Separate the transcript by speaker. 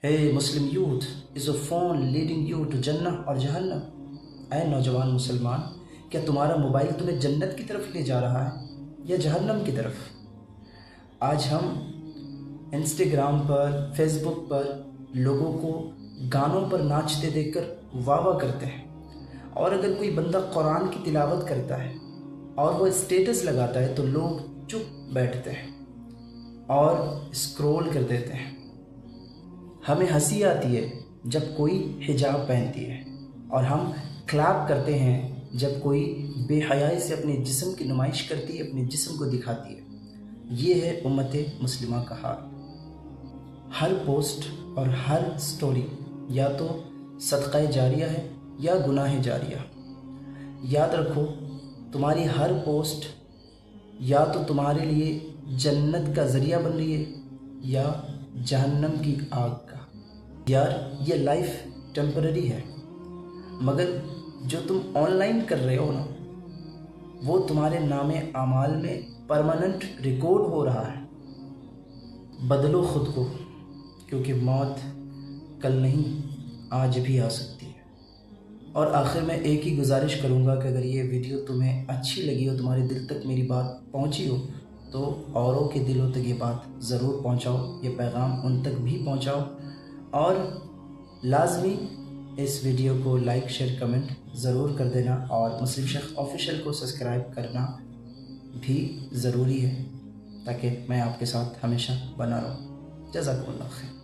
Speaker 1: Hey Muslim youth, is a phone leading you to Jannah اور جہنم؟ اے نوجوان مسلمان، کیا تمہارا موبائل تمہیں جنت کی طرف لے جا رہا ہے یا جہنم کی طرف؟ آج ہم انسٹاگرام پر، فیس بک پر لوگوں کو گانوں پر ناچتے دیکھ کر واہ واہ کرتے ہیں، اور اگر کوئی بندہ قرآن کی تلاوت کرتا ہے اور وہ اسٹیٹس لگاتا ہے تو لوگ چپ بیٹھتے ہیں اور اسکرول کر دیتے ہیں۔ ہمیں ہنسی آتی ہے جب کوئی حجاب پہنتی ہے، اور ہم کلیپ کرتے ہیں جب کوئی بے حیائی سے اپنے جسم کی نمائش کرتی ہے، اپنے جسم کو دکھاتی ہے۔ یہ ہے امت مسلمہ کا حال۔ ہر پوسٹ اور ہر سٹوری یا تو صدقہ جاریہ ہے یا گناہ جاریہ۔ یاد رکھو، تمہاری ہر پوسٹ یا تو تمہارے لیے جنت کا ذریعہ بن رہی ہے یا جہنم کی آگ کا۔ یار، یہ لائف ٹیمپرری ہے، مگر جو تم آن لائن کر رہے ہو نا، وہ تمہارے نام اعمال میں پرماننٹ ریکارڈ ہو رہا ہے۔ بدلو خود کو، کیونکہ موت کل نہیں آج بھی آ سکتی ہے۔ اور آخر میں ایک ہی گزارش کروں گا کہ اگر یہ ویڈیو تمہیں اچھی لگی ہو، تمہارے دل تک میری بات پہنچی ہو، تو اوروں کے دلوں تک یہ بات ضرور پہنچاؤ، یہ پیغام ان تک بھی پہنچاؤ، اور لازمی اس ویڈیو کو لائک، شیئر، کمنٹ ضرور کر دینا، اور مسلم شیخ آفیشیل کو سبسکرائب کرنا بھی ضروری ہے، تاکہ میں آپ کے ساتھ ہمیشہ بنا رہوں۔ جزاکم اللہ خیر۔